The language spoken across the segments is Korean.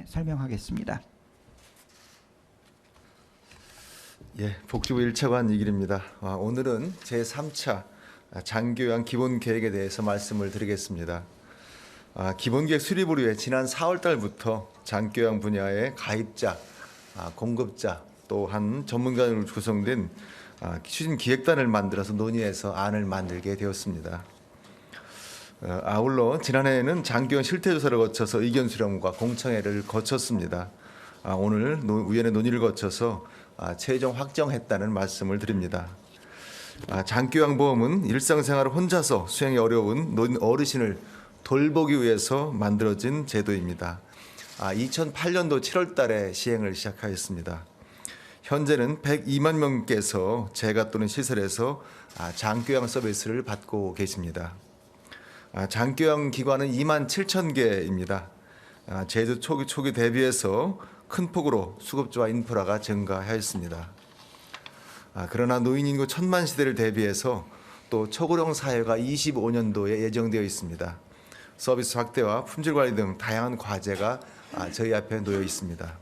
설명하겠습니다. 예, 복지부 1차관 이길입니다. 오늘은 제3차 장교양 기본계획에 대해서 말씀을 드리겠습니다. 기본계획 수립을 위해 지난 4월 달부터 장교양 분야의 가입자, 공급자 또한 전문가로 구성된 추진기획단을 만들어서 논의해서 안을 만들게 되었습니다. 아울러 지난해에는 장교양 실태조사를 거쳐서 의견 수렴과 공청회를 거쳤습니다. 오늘 위원회 논의를 거쳐서 최종 확정했다는 말씀을 드립니다. 장교양보험은 일상생활을 혼자서 수행이 어려운 어르신을 돌보기 위해서 만들어진 제도입니다. 2008년도 7월 달에 시행을 시작하였습니다. 현재는 102만 명께서 재가 또는 시설에서 장교양 서비스를 받고 계십니다. 장교양 기관은 2만 7천 개입니다. 제도 초기 대비해서 큰 폭으로 수급자와 인프라가 증가하였습니다. 그러나 노인 인구 1000만 시대를 대비해서 또 초고령 사회가 25년도에 예정되어 있습니다. 서비스 확대와 품질 관리 등 다양한 과제가 저희 앞에 놓여 있습니다.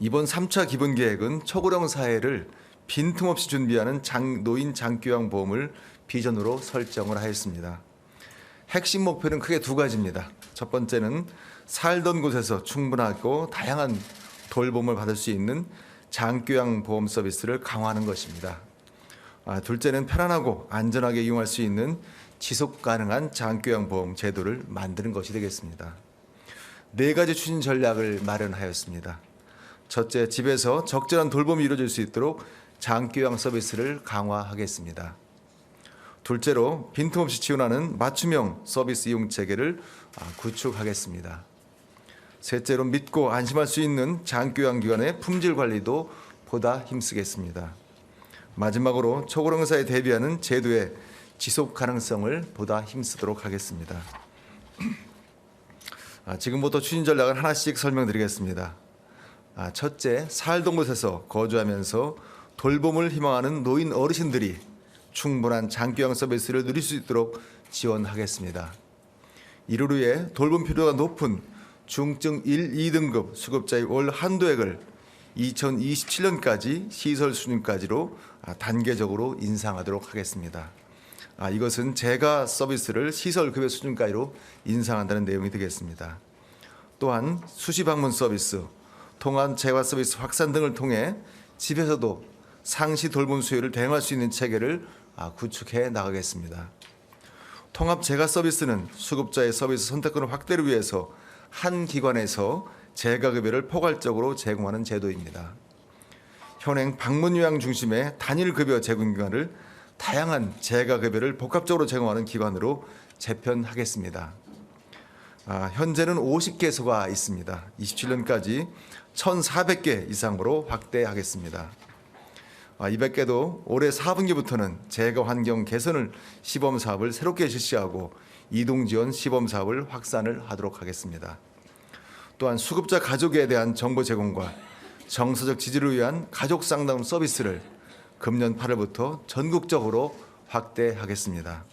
이번 3차 기본계획은 초고령 사회를 빈틈없이 준비하는 노인 장교양 보험을 비전으로 설정을 하였습니다. 핵심 목표는 크게 두 가지입니다. 첫 번째는 살던 곳에서 충분하고 다양한 돌봄을 받을 수 있는 장교양 보험 서비스를 강화하는 것입니다. 둘째는 편안하고 안전하게 이용할 수 있는 지속 가능한 장교양 보험 제도를 만드는 것이 되겠습니다. 네 가지 추진 전략을 마련하였습니다. 첫째, 집에서 적절한 돌봄이 이루어질 수 있도록 장교양 서비스를 강화하겠습니다. 둘째로 빈틈없이 지원하는 맞춤형 서비스 이용 체계를 구축하겠습니다. 셋째로 믿고 안심할 수 있는 장교양 기관의 품질 관리도 보다 힘쓰겠습니다. 마지막으로 초고령 사회에 대비하는 제도의 지속 가능성을 보다 힘쓰도록 하겠습니다. 지금부터 추진 전략을 하나씩 설명드리겠습니다. 첫째, 살던 곳에서 거주하면서 돌봄을 희망하는 노인 어르신들이 충분한 장교양 서비스를 누릴 수 있도록 지원하겠습니다. 이를 위해 돌봄 필요가 높은 중증 1, 2등급 수급자의 월 한도액을 2027년까지 시설 수준까지로 단계적으로 인상하도록 하겠습니다. 이것은 재가 서비스를 시설 급여 수준까지로 인상한다는 내용이 되겠습니다. 또한 수시 방문 서비스, 통합 재활 서비스 확산 등을 통해 집에서도 상시 돌봄 수요를 대응할 수 있는 체계를 구축해 나가겠습니다. 통합 재가 서비스는 수급자의 서비스 선택권의 확대를 위해서 한 기관에서 재가급여를 포괄적으로 제공하는 제도입니다. 현행 방문 요양 중심의 단일 급여 제공 기관을 다양한 재가급여를 복합적으로 제공하는 기관으로 재편하겠습니다. 현재는 50개소가 있습니다. 27년까지 1,400개 이상으로 확대하겠습니다. 200개도 올해 4분기부터는 재가 환경 개선을 시범 사업을 새롭게 실시하고 이동 지원 시범 사업을 확산을 하도록 하겠습니다. 또한 수급자 가족에 대한 정보 제공과 정서적 지지를 위한 가족 상담 서비스를 금년 8월부터 전국적으로 확대하겠습니다.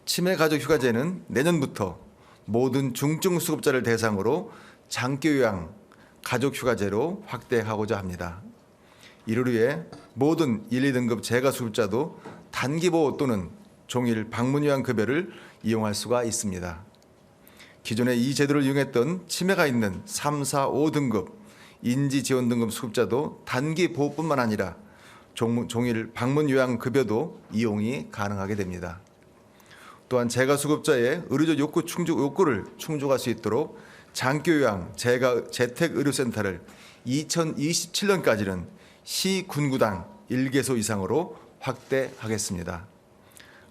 치매 가족 휴가제는 내년부터 모든 중증 수급자를 대상으로 장교양 가족 휴가제로 확대하고자 합니다. 이를 위해 모든 1, 2등급 재가 수급자도 단기보호 또는 종일 방문 요양 급여를 이용할 수가 있습니다. 기존에 이 제도를 이용했던 치매가 있는 3, 4, 5등급 인지 지원 등급 수급자도 단기 보호뿐만 아니라 종일 방문 요양 급여도 이용이 가능하게 됩니다. 또한 재가 수급자의 의료적 욕구를 충족할 수 있도록 장교양 재택 의료센터를 2027년까지는 시 군구당 1개소 이상으로 확대하겠습니다.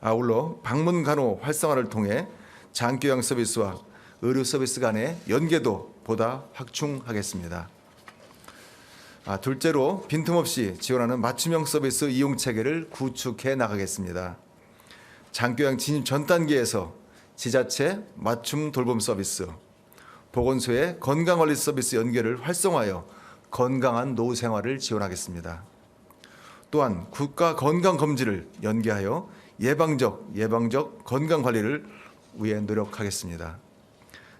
아울러 방문 간호 활성화를 통해 장교양 서비스와 의료 서비스 간의 연계도 보다 확충하겠습니다. 둘째로 빈틈없이 지원하는 맞춤형 서비스 이용 체계를 구축해 나가겠습니다. 장교양 진입 전 단계에서 지자체 맞춤 돌봄 서비스, 보건소의 건강관리 서비스 연계를 활성화하여 건강한 노후 생활을 지원하겠습니다. 또한 국가 건강검진을 연계하여 예방적 건강관리를 위해 노력하겠습니다.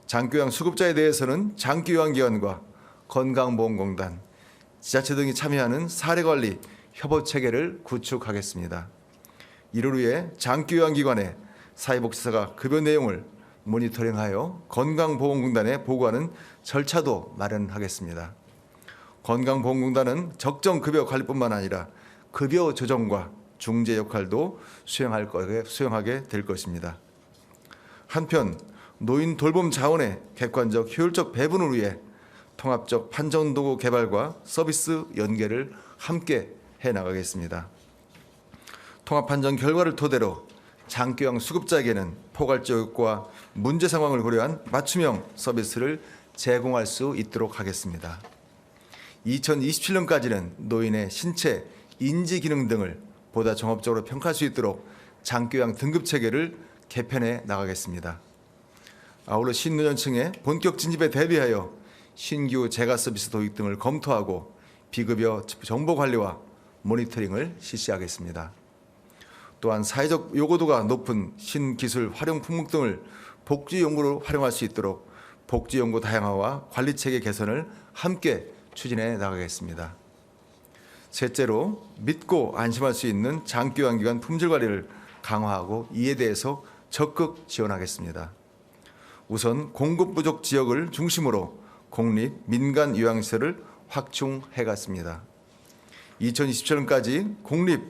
장기요양 수급자에 대해서는 장기요양기관과 건강보험공단, 지자체 등이 참여하는 사례관리 협업체계를 구축하겠습니다. 이를 위해 장기요양기관의 사회복지사가 급여 내용을 모니터링하여 건강보험공단에 보고하는 절차도 마련하겠습니다. 건강보험공단은 적정급여 관리뿐만 아니라 급여 조정과 중재 역할도 수행하게 될 것입니다. 한편 노인 돌봄 자원의 객관적 효율적 배분을 위해 통합적 판정 도구 개발과 서비스 연계를 함께 해나가겠습니다. 통합 판정 결과를 토대로 장기요양 수급자에게는 포괄적 효과와 문제 상황을 고려한 맞춤형 서비스를 제공할 수 있도록 하겠습니다. 2027년까지는 노인의 신체, 인지 기능 등을 보다 종합적으로 평가할 수 있도록 장기요양 등급 체계를 개편해 나가겠습니다. 아울러 신노년층의 본격 진입에 대비하여 신규 재가 서비스 도입 등을 검토하고 비급여 정보 관리와 모니터링을 실시하겠습니다. 또한 사회적 요구도가 높은 신기술 활용 품목 등을 복지 연구로 활용할 수 있도록 복지 연구 다양화와 관리 체계 개선을 함께 추진해 나가겠습니다. 셋째로 믿고 안심할 수 있는 장기요양기관 품질 관리를 강화하고 이에 대해서 적극 지원하겠습니다. 우선 공급 부족 지역을 중심으로 공립, 민간 요양시설을 확충해갔습니다. 2027년까지 공립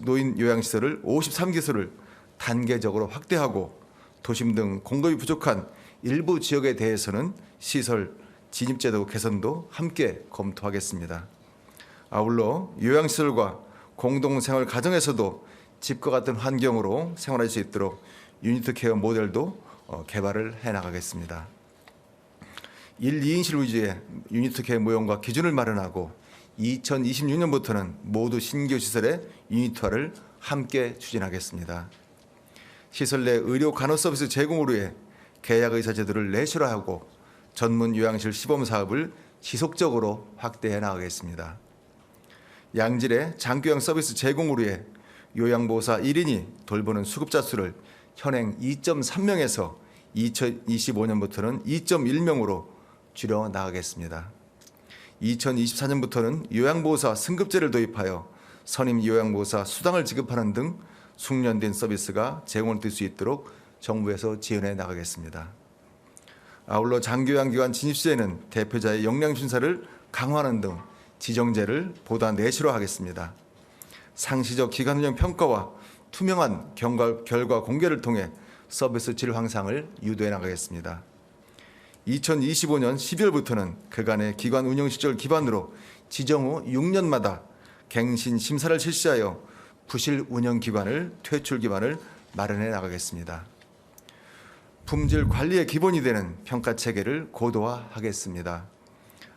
노인 요양시설을 53개소를 단계적으로 확대하고 도심 등 공급이 부족한 일부 지역에 대해서는 시설 진입제도 개선도 함께 검토하겠습니다. 아울러 요양시설과 공동생활 가정에서도 집과 같은 환경으로 생활할 수 있도록 유니트 케어 모델도 개발을 해나가겠습니다. 1, 2인실 위주의 유니트 케어 모형과 기준을 마련하고 2026년부터는 모두 신규 시설의 유니트화를 함께 추진하겠습니다. 시설 내 의료 간호 서비스 제공을 위해 계약의사 제도를 내실화하고 전문 요양실 시범 사업을 지속적으로 확대해 나가겠습니다. 양질의 장기요양 서비스 제공을 위해 요양보호사 1인이 돌보는 수급자 수를 현행 2.3명에서 2025년부터는 2.1명으로 줄여 나가겠습니다. 2024년부터는 요양보호사 승급제를 도입하여 선임 요양보호사 수당을 지급하는 등 숙련된 서비스가 제공될 수 있도록 정부에서 지원해 나가겠습니다. 아울러 장기요양기관 진입 시에는 대표자의 역량 심사를 강화하는 등 지정제를 보다 내실화하겠습니다. 상시적 기간 운영 평가와 투명한 결과 공개를 통해 서비스 질 향상을 유도해 나가겠습니다. 2025년 12월부터는 그간의 기관 운영 시절 기반으로 지정 후 6년마다 갱신 심사를 실시하여 부실 운영 기관을 퇴출 기반을 마련해 나가겠습니다. 품질 관리의 기본이 되는 평가 체계를 고도화하겠습니다.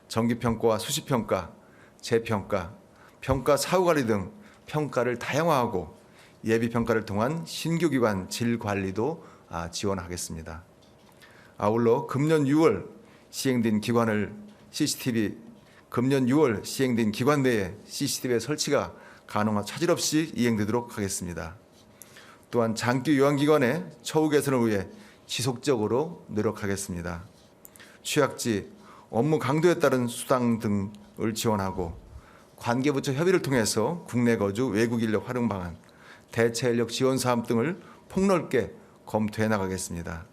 정기평가와 수시평가, 재평가, 평가 사후관리 등 평가를 다양화하고 예비평가를 통한 신규 기관 질 관리도 지원하겠습니다. 아울러 금년 6월 시행된 기관 내에 CCTV 설치가 가능한 차질 없이 이행되도록 하겠습니다. 또한 장기 요양기관의 처우 개선을 위해 지속적으로 노력하겠습니다. 취약지, 업무 강도에 따른 수당 등을 지원하고 관계부처 협의를 통해서 국내 거주 외국 인력 활용 방안, 대체 인력 지원 사업 등을 폭넓게 검토해 나가겠습니다.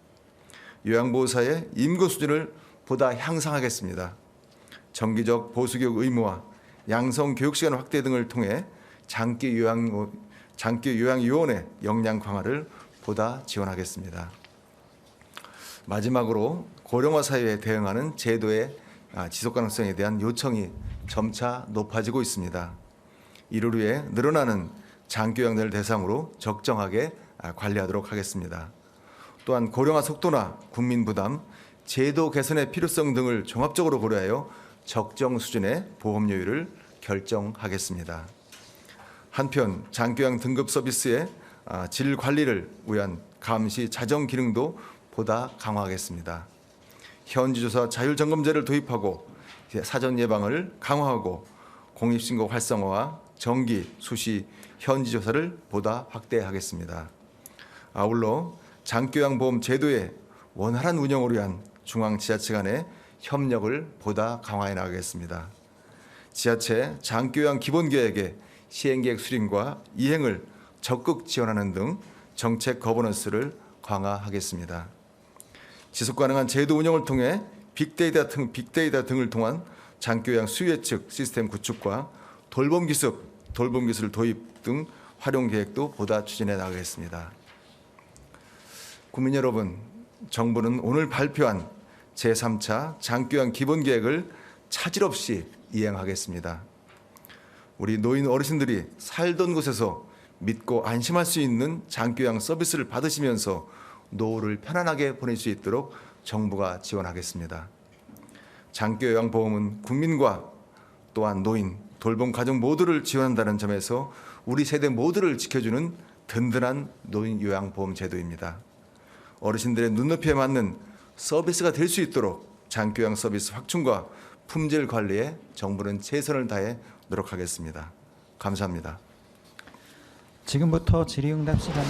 요양보호사의 임금 수준을 보다 향상하겠습니다. 정기적 보수교육 의무화, 양성 교육 시간 확대 등을 통해 장기 요양 요원의 역량 강화를 보다 지원하겠습니다. 마지막으로 고령화 사회에 대응하는 제도의 지속 가능성에 대한 요청이 점차 높아지고 있습니다. 이를 위해 늘어나는 장기요양자를 대상으로 적정하게 관리하도록 하겠습니다. 또한 고령화 속도나 국민 부담, 제도 개선의 필요성 등을 종합적으로 고려하여 적정 수준의 보험료율을 결정하겠습니다. 한편 장기요양 등급 서비스의 질 관리를 위한 감시 자정 기능도 보다 강화하겠습니다. 현지조사 자율점검제를 도입하고 사전 예방을 강화하고 공익신고 활성화와 정기, 수시, 현지조사를 보다 확대하겠습니다. 아울러 장기요양보험 제도의 원활한 운영을 위한 중앙 지자체 간의 협력을 보다 강화해 나가겠습니다. 지자체 장기요양 기본계획의 시행계획 수립과 이행을 적극 지원하는 등 정책 거버넌스를 강화하겠습니다. 지속가능한 제도 운영을 통해 빅데이터 등을 통한 장기요양 수요 예측 시스템 구축과 돌봄 기술 도입 등 활용 계획도 보다 추진해 나가겠습니다. 국민 여러분, 정부는 오늘 발표한 제3차 장기요양 기본계획을 차질 없이 이행하겠습니다. 우리 노인 어르신들이 살던 곳에서 믿고 안심할 수 있는 장기요양 서비스를 받으시면서 노후를 편안하게 보낼 수 있도록 정부가 지원하겠습니다. 장기요양보험은 국민과 또한 노인, 돌봄 가족 모두를 지원한다는 점에서 우리 세대 모두를 지켜주는 든든한 노인요양보험 제도입니다. 어르신들의 눈높이에 맞는 서비스가 될 수 있도록 장기요양 서비스 확충과 품질 관리에 정부는 최선을 다해 노력하겠습니다. 감사합니다. 지금부터 질의응답 시간을